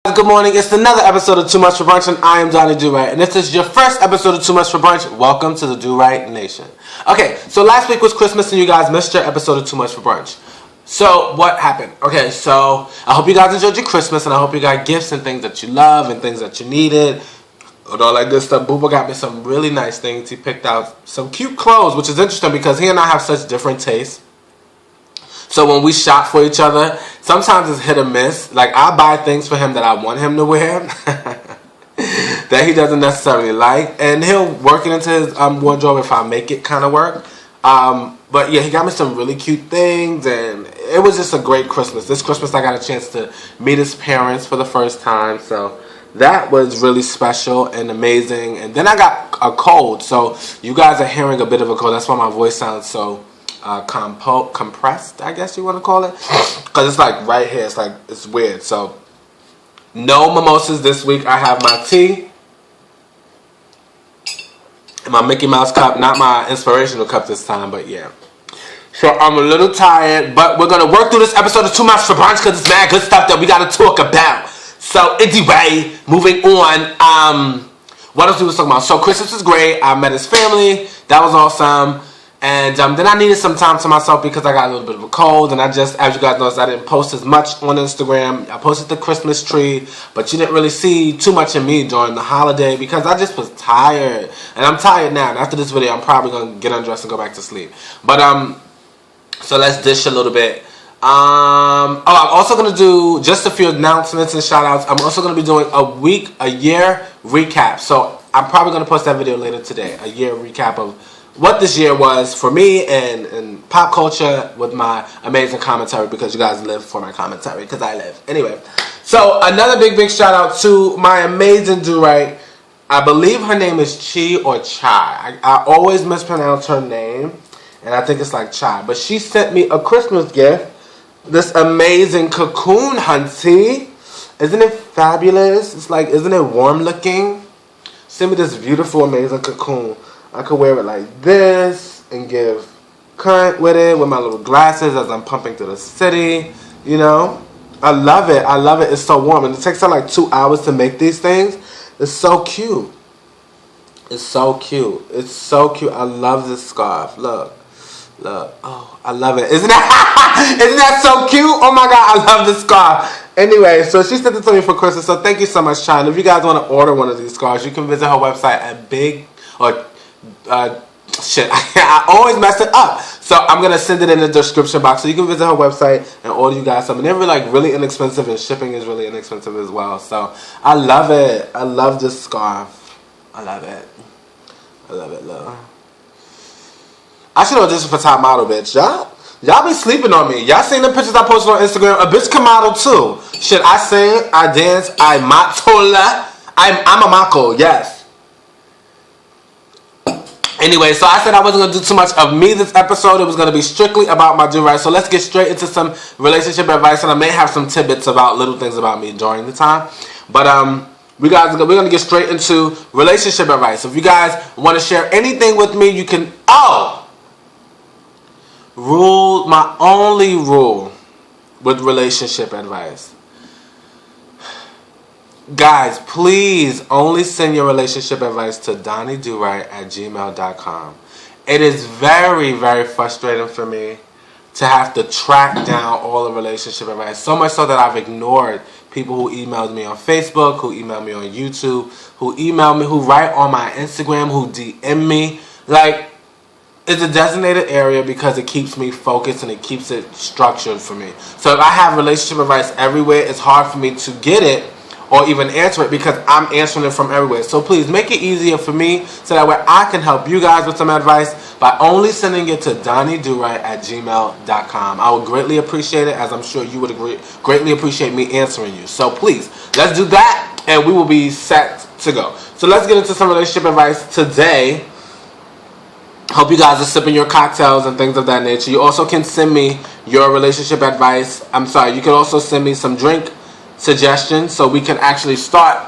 Good morning. It's another episode of Too Much for Brunch, and I am Donnie Duright. And if this is your first episode of Too Much for Brunch, welcome to the Duright Nation. Okay, so last week was Christmas, and you guys missed your episode of Too Much for Brunch. So what happened? Okay, so I hope you guys enjoyed your Christmas, and I hope you got gifts and things that you love and things that you needed, and all that good stuff. Booba got me some really nice things. He picked out some cute clothes, which is interesting because he and I have such different tastes. So when we shop for each other, sometimes it's hit or miss. Like, I buy things for him that I want him to wear that he doesn't necessarily like. And he'll work it into his wardrobe if I make it kind of work. But yeah, he got me some really cute things. And it was just a great Christmas. This Christmas I got a chance to meet his parents for the first time. So that was really special and amazing. And then I got a cold. So you guys are hearing a bit of a cold. That's why my voice sounds so compressed, I guess you want to call it, because it's like right here. It's like, it's weird. So no mimosas this week. I have my tea and my Mickey Mouse cup, not my inspirational cup this time, but yeah. So I'm a little tired, but we're gonna work through this episode of Too Much for Brunch because it's mad good stuff that we gotta talk about. So anyway, moving on. What else we was talking about? So Christmas was great. I met his family. That was awesome. And then I needed some time to myself because I got a little bit of a cold. And I just, as you guys noticed, I didn't post as much on Instagram. I posted the Christmas tree, but you didn't really see too much of me during the holiday because I just was tired. And I'm tired now. And after this video, I'm probably going to get undressed and go back to sleep. But, so let's dish a little bit. I'm also going to do just a few announcements and shout outs. I'm also going to be doing a year recap. So I'm probably going to post that video later today. A year recap of what this year was for me and pop culture with my amazing commentary because you guys live for my commentary because I live. Anyway, so another big shout out to my amazing Duright. I believe her name is Chi or Chai. I always mispronounce her name and I think it's like Chai. But she sent me a Christmas gift. This amazing cocoon, hunty. Isn't it fabulous? It's like, isn't it warm looking? Send me this beautiful, amazing cocoon. I could wear it like this and give current with it with my little glasses as I'm pumping through the city. You know, I love it. I love it. It's so warm. And it takes her like 2 hours to make these things. It's so cute. It's so cute. It's so cute. I love this scarf. Look. Look. Oh, I love it. Isn't that so cute? Oh my God, I love this scarf. Anyway, so she sent it to me for Christmas. So thank you so much, China. If you guys want to order one of these scarves, you can visit her website at I always mess it up. So I'm going to send it in the description box so you can visit her website and order you guys some. And they're really inexpensive and shipping is really inexpensive as well. So I love it. I love this scarf. I love it. I love it, love. I should audition for top model, bitch. Y'all be sleeping on me. Y'all seen the pictures I posted on Instagram? A bitch can model too. Shit, I sing, I dance, I matola. I'm a mako, yes. Anyway, so I said I wasn't going to do too much of me this episode. It was going to be strictly about my Duright. So let's get straight into some relationship advice. And I may have some tidbits about little things about me during the time. But we're going to get straight into relationship advice. If you guys want to share anything with me, you can... My only rule with relationship advice. Guys, please only send your relationship advice to DonnieDuright@gmail.com. It is very frustrating for me to have to track down all the relationship advice. So much so that I've ignored people who emailed me on Facebook, who emailed me on YouTube, who email me, who write on my Instagram, who DM me. Like, it's a designated area because it keeps me focused and it keeps it structured for me. So if I have relationship advice everywhere, it's hard for me to get it or even answer it because I'm answering it from everywhere. So please make it easier for me so that way I can help you guys with some advice by only sending it to DonnieDuright@gmail.com. I would greatly appreciate it, as I'm sure you would greatly appreciate me answering you. So please, let's do that and we will be set to go. So let's get into some relationship advice today. Hope you guys are sipping your cocktails and things of that nature. You also can send me your relationship advice. You can also send me some drink suggestions so we can actually start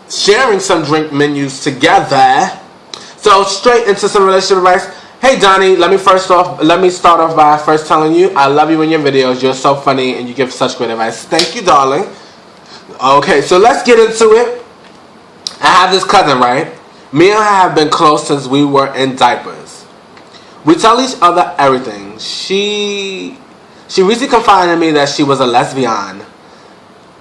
sharing some drink menus together. So straight into some relationship advice. Hey Donnie, let me start off by first telling you I love you in your videos. You're so funny and you give such great advice. Thank you, darling. Okay, so let's get into it. I have this cousin, right? Me and her have been close since we were in diapers. We tell each other everything. She recently confided in me that she was a lesbian.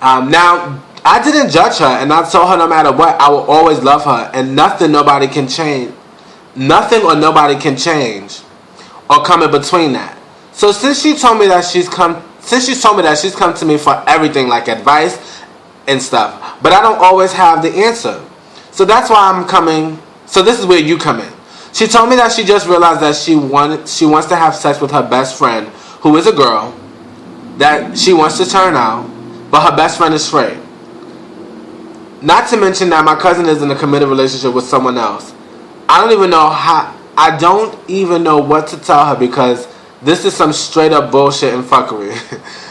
Now, I didn't judge her, and I told her no matter what, I will always love her, and nothing or nobody can change or come in between that. So since she told me that she's come to me for everything, like advice and stuff, but I don't always have the answer. So that's why I'm coming. So this is where you come in. She told me that she just realized that she wants to have sex with her best friend, who is a girl, that she wants to turn out, but her best friend is straight. Not to mention that my cousin is in a committed relationship with someone else. I don't even know what to tell her because this is some straight up bullshit and fuckery.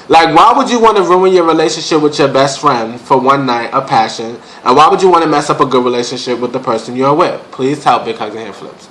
Like, why would you want to ruin your relationship with your best friend for one night of passion? And why would you want to mess up a good relationship with the person you're with? Please tell Big Cousin Hand Flips.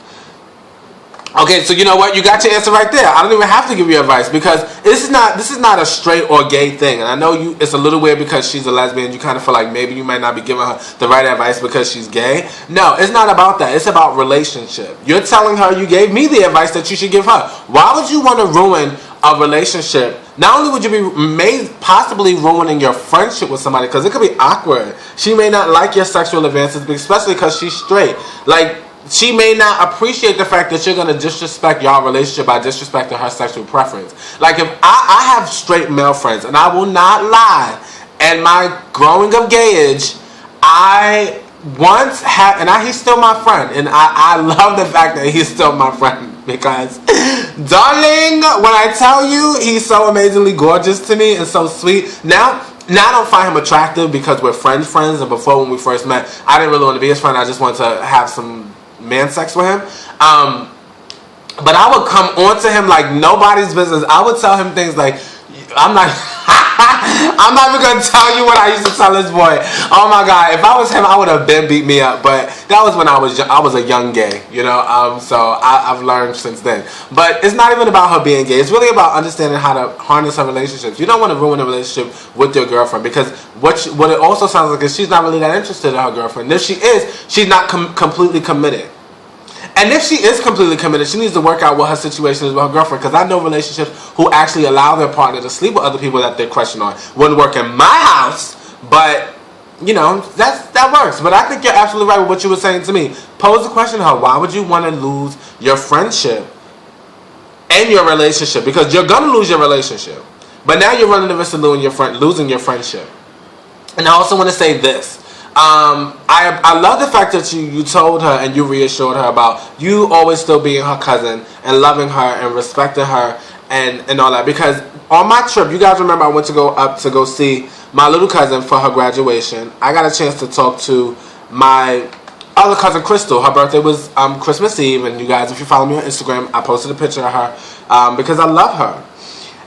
Okay, so you know what? You got your answer right there. I don't even have to give you advice because this is not a straight or gay thing. And I know it's a little weird because she's a lesbian. You kind of feel like maybe you might not be giving her the right advice because she's gay. No, it's not about that. It's about relationship. You're telling her you gave me the advice that you should give her. Why would you want to ruin a relationship? Not only would you be possibly ruining your friendship with somebody because it could be awkward. She may not like your sexual advances, but especially because she's straight. Like, she may not appreciate the fact that you're going to disrespect your relationship by disrespecting her sexual preference. Like, if I have straight male friends, and I will not lie, and my growing of gay age, I once had, and he's still my friend, and I love the fact that he's still my friend, because, darling, when I tell you, he's so amazingly gorgeous to me and so sweet. Now I don't find him attractive because we're friends, and before when we first met, I didn't really want to be his friend. I just wanted to have some man sex with him. But I would come on to him like nobody's business. I would tell him things like, I'm not even going to tell you what I used to tell this boy. Oh my God, if I was him, I would have been beat me up. But that was when I was a young gay, you know. So I've learned since then. But it's not even about her being gay. It's really about understanding how to harness her relationships. You don't want to ruin a relationship with your girlfriend because what it also sounds like is she's not really that interested in her girlfriend. If she is, she's not completely committed. And if she is completely committed, she needs to work out what her situation is with her girlfriend. Because I know relationships who actually allow their partner to sleep with other people that they're crushing on. Wouldn't work in my house, but, you know, that works. But I think you're absolutely right with what you were saying to me. Pose the question to her, why would you want to lose your friendship and your relationship? Because you're going to lose your relationship. But now you're running the risk of losing your friendship. And I also want to say this. I love the fact that you told her and you reassured her about you always still being her cousin and loving her and respecting her and all that. Because on my trip, you guys remember I went to go see my little cousin for her graduation. I got a chance to talk to my other cousin Crystal. Her birthday was Christmas Eve, and you guys, if you follow me on Instagram, I posted a picture of her because I love her.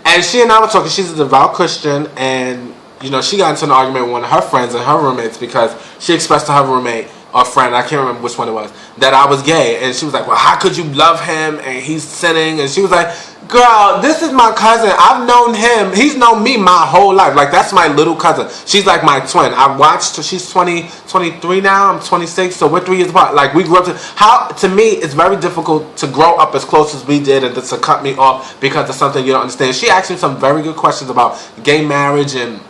And she and I were talking. She's a devout Christian, and you know, she got into an argument with one of her friends and her roommates because she expressed to her roommate or friend, I can't remember which one it was, that I was gay. And she was like, well, how could you love him and he's sinning? And she was like, girl, this is my cousin. I've known him. He's known me my whole life. Like, that's my little cousin. She's like my twin. I watched her. She's 23 now. I'm 26, so we're 3 years apart. Like, we grew up to me, it's very difficult to grow up as close as we did and to cut me off because of something you don't understand. She asked me some very good questions about gay marriage and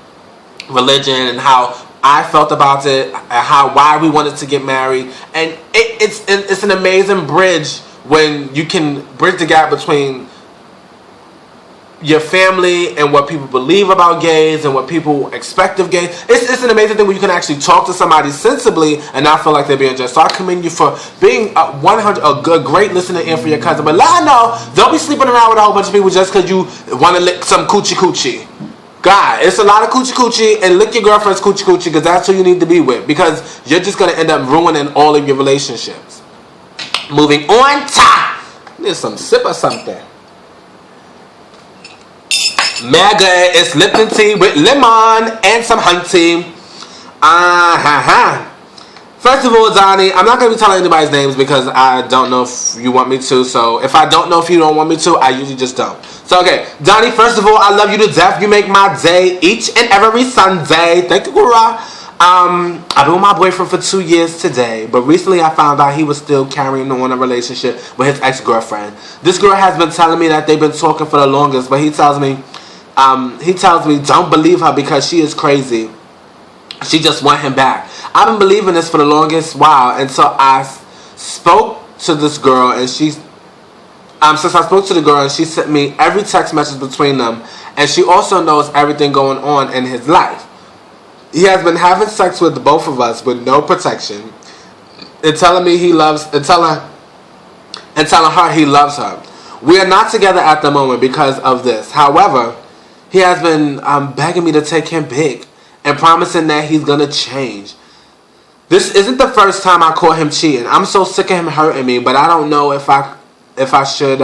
religion and how I felt about it, and why we wanted to get married, and it's an amazing bridge when you can bridge the gap between your family and what people believe about gays and what people expect of gays. It's an amazing thing when you can actually talk to somebody sensibly and not feel like they're being judged. So I commend you for being a great listening in for your cousin, but let her know don't be sleeping around with a whole bunch of people just because you want to lick some coochie. God, it's a lot of coochie and lick your girlfriend's coochie because that's who you need to be with, because you're just going to end up ruining all of your relationships. Moving on, need some sip or something. Mega, it's Lipton tea with lemon and some honey. First of all, Donnie, I'm not going to be telling anybody's names because I don't know if you want me to. So if I don't know if you don't want me to, I usually just don't. So, okay. Donnie, first of all, I love you to death. You make my day each and every Sunday. Thank you, Guru. I've been with my boyfriend for 2 years today, but recently I found out he was still carrying on a relationship with his ex-girlfriend. This girl has been telling me that they've been talking for the longest, but he tells me, don't believe her because she is crazy. She just want him back. I've been believing this for the longest while, and so I spoke to this girl, and since I spoke to the girl, and she sent me every text message between them, and she also knows everything going on in his life. He has been having sex with both of us with no protection, and telling me he loves, and telling her he loves her. We are not together at the moment because of this. However, he has been begging me to take him big and promising that he's gonna change. This isn't the first time I caught him cheating. I'm so sick of him hurting me, but I don't know if I should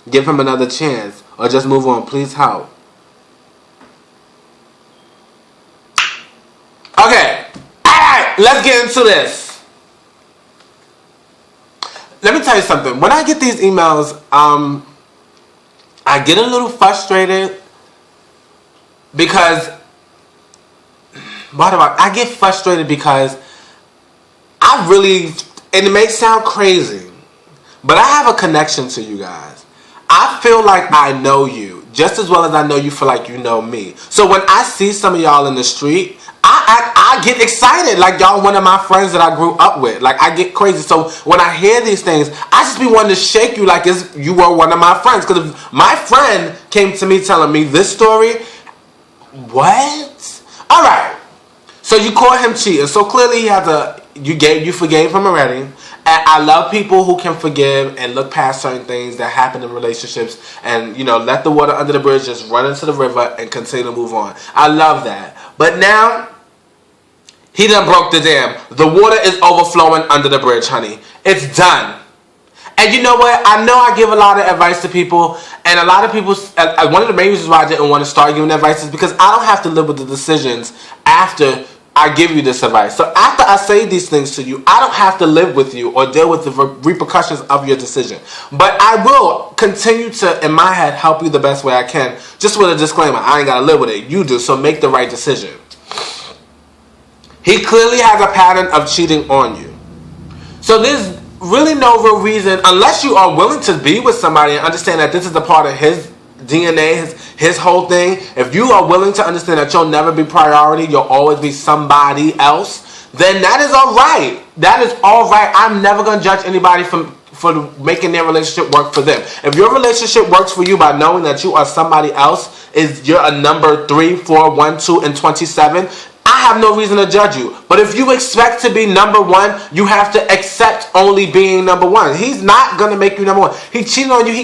give him another chance or just move on. Please help. Okay, alright, let's get into this. Let me tell you something. When I get these emails, I get a little frustrated because I get frustrated because and it may sound crazy, but I have a connection to you guys. I feel like I know you just as well as I know you feel like you know me. So when I see some of y'all in the street, I get excited like y'all one of my friends that I grew up with. Like I get crazy. So when I hear these things, I just be wanting to shake you like you were one of my friends. Because if my friend came to me telling me this story, what? All right. So you caught him cheating. So clearly you forgave him already. And I love people who can forgive and look past certain things that happen in relationships and, let the water under the bridge just run into the river and continue to move on. I love that. But now, he done broke the dam. The water is overflowing under the bridge, honey. It's done. And you know what? I know I give a lot of advice to people, and a lot of people, one of the main reasons why I didn't want to start giving advice is because I don't have to live with the decisions after I give you this advice. So after I say these things to you, I don't have to live with you or deal with the repercussions of your decision. But I will continue to, in my head, help you the best way I can. Just with a disclaimer, I ain't got to live with it. You do, so make the right decision. He clearly has a pattern of cheating on you. So there's really no real reason, unless you are willing to be with somebody and understand that this is a part of his DNA, his whole thing. If you are willing to understand that you'll never be priority, you'll always be somebody else, then that is all right. That is all right. I'm never going to judge anybody for making their relationship work for them. If your relationship works for you by knowing that you are somebody else, you're a number 3, 4, 1, 2, and 27, I have no reason to judge you. But if you expect to be number 1, you have to accept only being number 1. He's not going to make you number 1. He cheated on you. He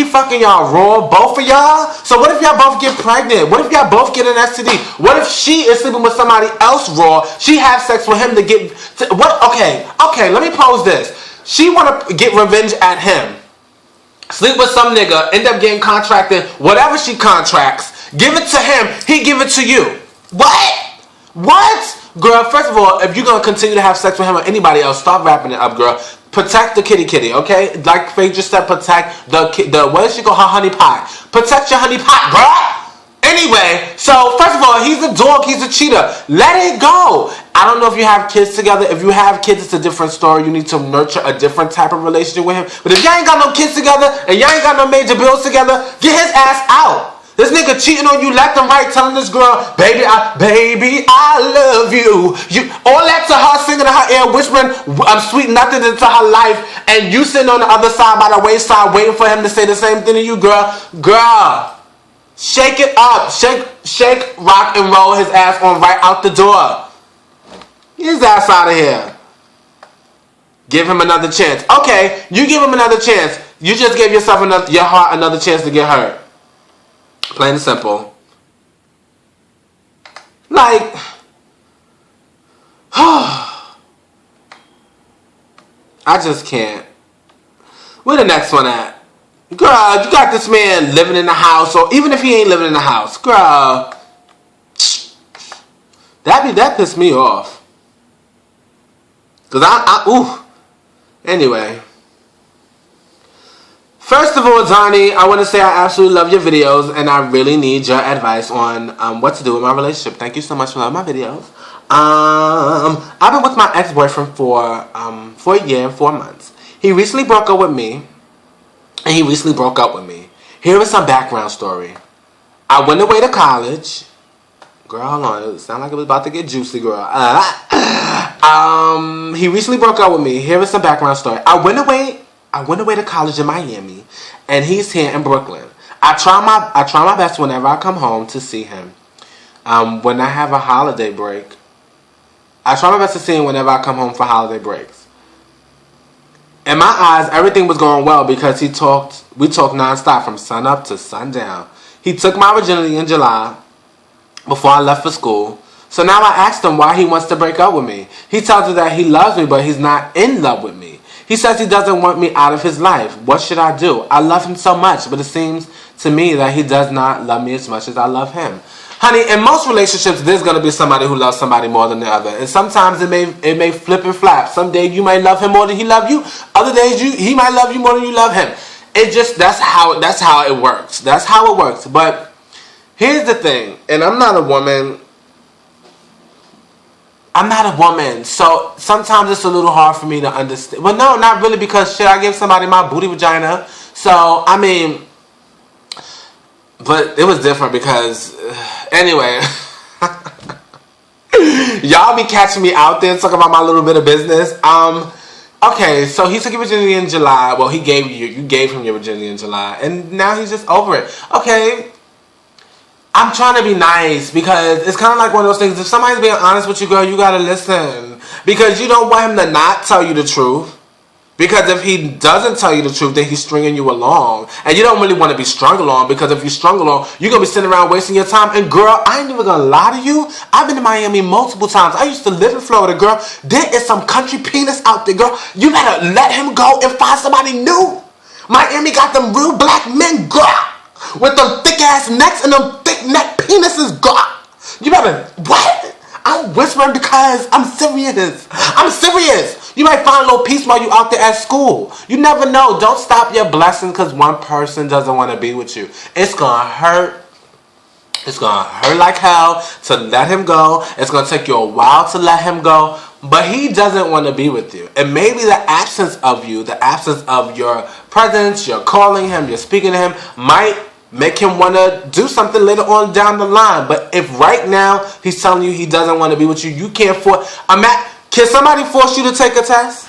fucking y'all raw, both of y'all. So what if y'all both get pregnant? What if y'all both get an STD? What if she is sleeping with somebody else raw? She has sex with him Okay, let me pose this. She want to get revenge at him. Sleep with some nigga, end up getting contracted, whatever she contracts, give it to him, he give it to you. What? Girl, first of all, if you're going to continue to have sex with him or anybody else, stop wrapping it up, girl. Protect the kitty, okay? Like Faye just said, protect the what does she call her honey pot? Protect your honey pot, girl! Anyway, so first of all, he's a dog, he's a cheater. Let it go. I don't know if you have kids together. If you have kids, it's a different story. You need to nurture a different type of relationship with him. But if y'all ain't got no kids together and y'all ain't got no major bills together, get his ass out. This nigga cheating on you left and right, telling this girl, baby, I love you. All that to her, singing in her ear, whispering sweet nothings into her life, and you sitting on the other side by the wayside waiting for him to say the same thing to you, girl. Girl, shake it up. Shake, rock, and roll his ass on right out the door. Get his ass out of here. Give him another chance. Okay, you give him another chance. You just gave yourself your heart another chance to get hurt. Plain and simple. Like, I just can't. Where the next one at? Girl, you got this man living in the house, or even if he ain't living in the house, girl, that pissed me off. Cause Anyway. First of all, Donnie, I want to say I absolutely love your videos, and I really need your advice on what to do with my relationship. Thank you so much for loving my videos. I've been with my ex-boyfriend for a year and 4 months. He recently broke up with me, and he recently broke up with me. Here is some background story. I went away to college. Girl, hold on. It sounded like it was about to get juicy, girl. He recently broke up with me. Here is some background story. I went away to college in Miami, and he's here in Brooklyn. I try my best whenever I come home to see him. When I have a holiday break, I try my best to see him whenever I come home for holiday breaks. In my eyes, everything was going well because we talked nonstop from sun up to sundown. He took my virginity in July before I left for school. So now I asked him why he wants to break up with me. He tells me that he loves me, but he's not in love with me. He says he doesn't want me out of his life. What should I do? I love him so much, but it seems to me that he does not love me as much as I love him. Honey, in most relationships, there's going to be somebody who loves somebody more than the other. And sometimes it may flip and flap. Some days you might love him more than he loves you. Other days he might love you more than you love him. That's how it works. That's how it works. But here's the thing, and I'm not a woman, so sometimes it's a little hard for me to understand. Well, no, not really, because shit, I give somebody my booty vagina. So, I mean, but it was different because, anyway, y'all be catching me out there talking about my little bit of business. Okay, so he took your virginity in July. Well, you gave him your virginity in July, and now he's just over it. Okay. I'm trying to be nice because it's kind of like one of those things. If somebody's being honest with you, girl, you got to listen. Because you don't want him to not tell you the truth. Because if he doesn't tell you the truth, then he's stringing you along. And you don't really want to be strung along, because if you're strung along, you're going to be sitting around wasting your time. And girl, I ain't even going to lie to you. I've been to Miami multiple times. I used to live in Florida, girl. There is some country penis out there, girl. You better let him go and find somebody new. Miami got them real black men, girl, with them thick ass necks and them thick neck penises, girl. You better, what? I'm whispering because I'm serious. I'm serious. You might find a little peace while you out there at school. You never know. Don't stop your blessing because one person doesn't want to be with you. It's going to hurt. It's going to hurt like hell to let him go. It's going to take you a while to let him go. But he doesn't want to be with you. And maybe the absence of you, the absence of your presence, you're calling him, you're speaking to him, might make him want to do something later on down the line. But if right now he's telling you he doesn't want to be with you, you can't force. Can somebody force you to take a test?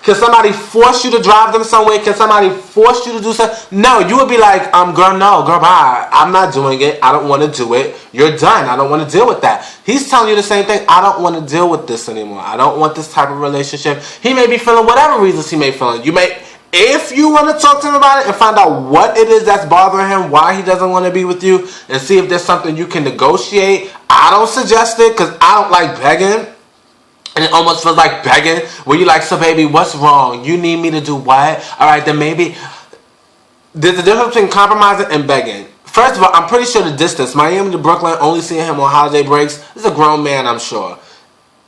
Can somebody force you to drive them somewhere? Can somebody force you to do something? No, you would be like, girl, no, girl, bye. I'm not doing it. I don't want to do it. You're done. I don't want to deal with that. He's telling you the same thing. I don't want to deal with this anymore. I don't want this type of relationship. He may be feeling whatever reasons he may feel. If you want to talk to him about it and find out what it is that's bothering him, why he doesn't want to be with you, and see if there's something you can negotiate, I don't suggest it because I don't like begging. And it almost feels like begging, where you're like, so baby, what's wrong? You need me to do what? All right, then maybe. There's a difference between compromising and begging. First of all, I'm pretty sure the distance, Miami to Brooklyn, only seeing him on holiday breaks, this is a grown man, I'm sure.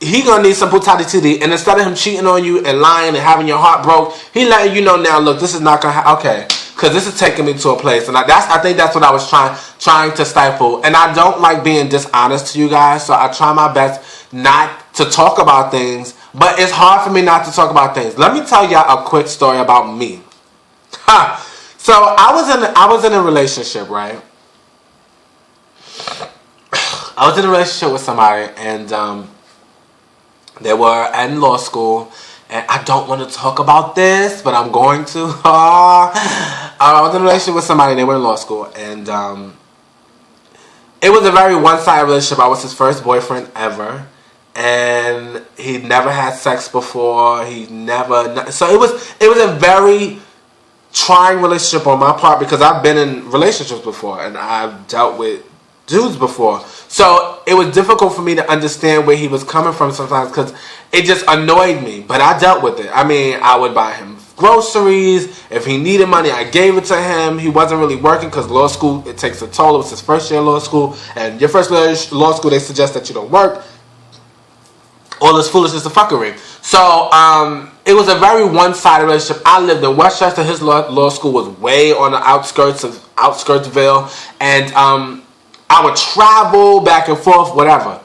He gonna need some putati titty, and instead of him cheating on you and lying and having your heart broke, he letting you know now, look, this is not gonna happen. Okay, because this is taking me to a place, and I think that's what I was trying to stifle. And I don't like being dishonest to you guys, so I try my best not to talk about things, but it's hard for me not to talk about things. Let me tell y'all a quick story about me. So I was in a relationship, right? I was in a relationship with somebody, and they were in law school, and I don't want to talk about this, but I'm going to. I was in a relationship with somebody, and they were in law school, and it was a very one-sided relationship. I was his first boyfriend ever, and he never had sex before. So it was a very trying relationship on my part, because I've been in relationships before, and I've dealt with dudes before. So it was difficult for me to understand where he was coming from sometimes, because it just annoyed me. But I dealt with it. I mean, I would buy him groceries. If he needed money, I gave it to him. He wasn't really working because law school, it takes a toll. It was his first year of law school. And your first year of law school, they suggest that you don't work. all this foolishness and fuckery. So, it was a very one-sided relationship. I lived in Westchester. His law school was way on the outskirts of Outskirtsville. And I would travel back and forth, whatever.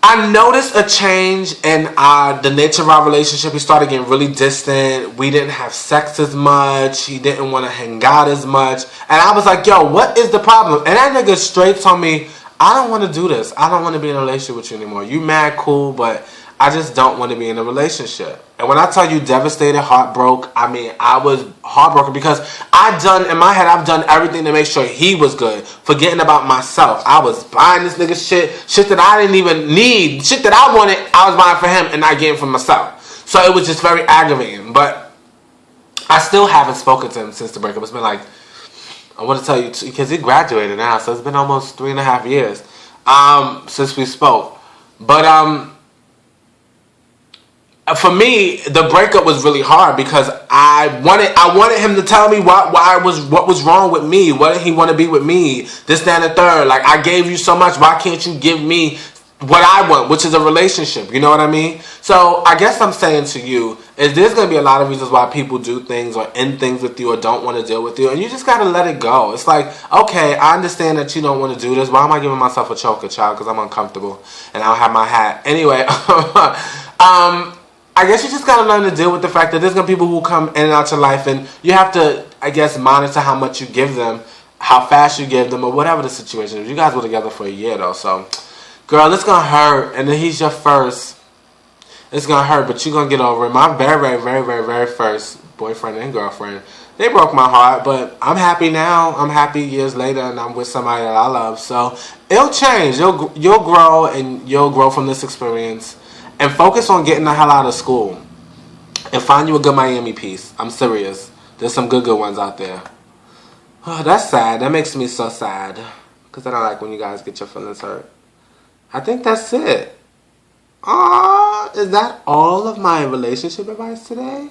I noticed a change in the nature of our relationship. He started getting really distant. We didn't have sex as much. He didn't want to hang out as much. And I was like, yo, what is the problem? And that nigga straight told me, I don't want to do this. I don't want to be in a relationship with you anymore. You mad cool, but I just don't want to be in a relationship. And when I tell you devastated, heartbroken, I mean, I was heartbroken because in my head, I've done everything to make sure he was good, forgetting about myself. I was buying this nigga shit that I didn't even need, shit that I wanted, I was buying for him and not getting for myself. So it was just very aggravating. But I still haven't spoken to him since the breakup. It's been like, I want to tell you, because he graduated now, so it's been almost 3.5 years since we spoke. But for me, the breakup was really hard because I wanted him to tell me what was wrong with me. Why didn't he want to be with me? This, that, and the third. Like, I gave you so much. Why can't you give me what I want, which is a relationship? You know what I mean? So I guess I'm saying to you is there's going to be a lot of reasons why people do things or end things with you or don't want to deal with you, and you just got to let it go. It's like, okay, I understand that you don't want to do this. Why am I giving myself a choker, child? Because I'm uncomfortable and I don't have my hat. Anyway, I guess you just got to learn to deal with the fact that there's going to be people who come in and out your life, and you have to, I guess, monitor how much you give them, how fast you give them, or whatever the situation is. You guys were together for a year, though, so, girl, it's going to hurt, and then he's your first. It's going to hurt, but you're going to get over it. My very, very, very, very, very first boyfriend and girlfriend, they broke my heart, but I'm happy now. I'm happy years later, and I'm with somebody that I love, so it'll change. You'll grow, and you'll grow from this experience. And focus on getting the hell out of school. And find you a good Miami piece. I'm serious. There's some good ones out there. Oh, that's sad. That makes me so sad. Because I don't like when you guys get your feelings hurt. I think that's it. Is that all of my relationship advice today?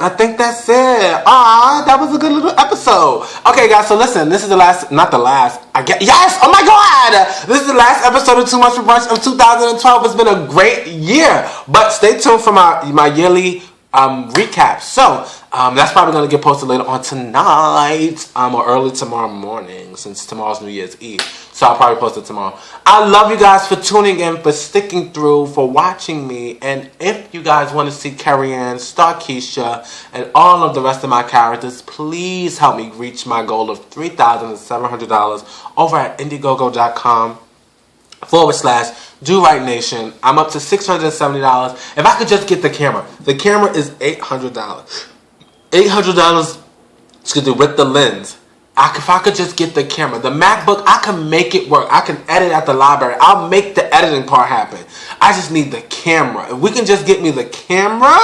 I think that's it. That was a good little episode. Okay, guys, so listen, this is the last, not the last, yes, oh my God! This is the last episode of Too Much for Brunch of 2012. It's been a great year, but stay tuned for my yearly recap. So, that's probably going to get posted later on tonight, or early tomorrow morning, since tomorrow's New Year's Eve. So I'll probably post it tomorrow. I love you guys for tuning in, for sticking through, for watching me. And if you guys want to see Carrie Ann, Starkeisha, and all of the rest of my characters, please help me reach my goal of $3,700 over at Indiegogo.com/Duright Nation. I'm up to $670. If I could just get the camera. The camera is $800. $800 with the lens. If I could just get the camera. The MacBook, I can make it work. I can edit at the library. I'll make the editing part happen. I just need the camera. If we can just get me the camera,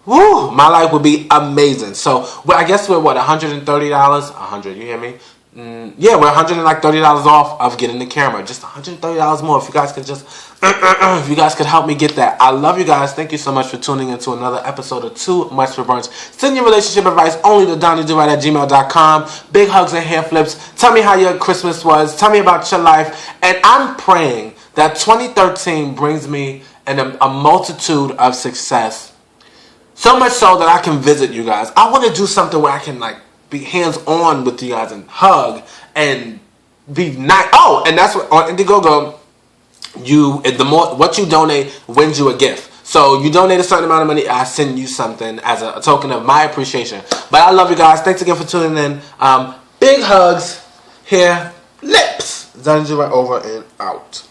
woo, my life would be amazing. So, I guess we're, what, $130? $100, you hear me? Yeah, we're $130 off of getting the camera. Just $130 more. If you guys could just, if you guys could help me get that. I love you guys. Thank you so much for tuning into another episode of Too Much for Brunch. Send your relationship advice only to DonnieDuright@gmail.com. Big hugs and hair flips. Tell me how your Christmas was. Tell me about your life. And I'm praying that 2013 brings me a multitude of success. So much so that I can visit you guys. I want to do something where I can, like, be hands-on with you guys and hug and be nice. Oh, and that's what on Indiegogo, what you donate wins you a gift. So you donate a certain amount of money, I send you something as a token of my appreciation. But I love you guys. Thanks again for tuning in. Big hugs, hair, lips. Duright over and out.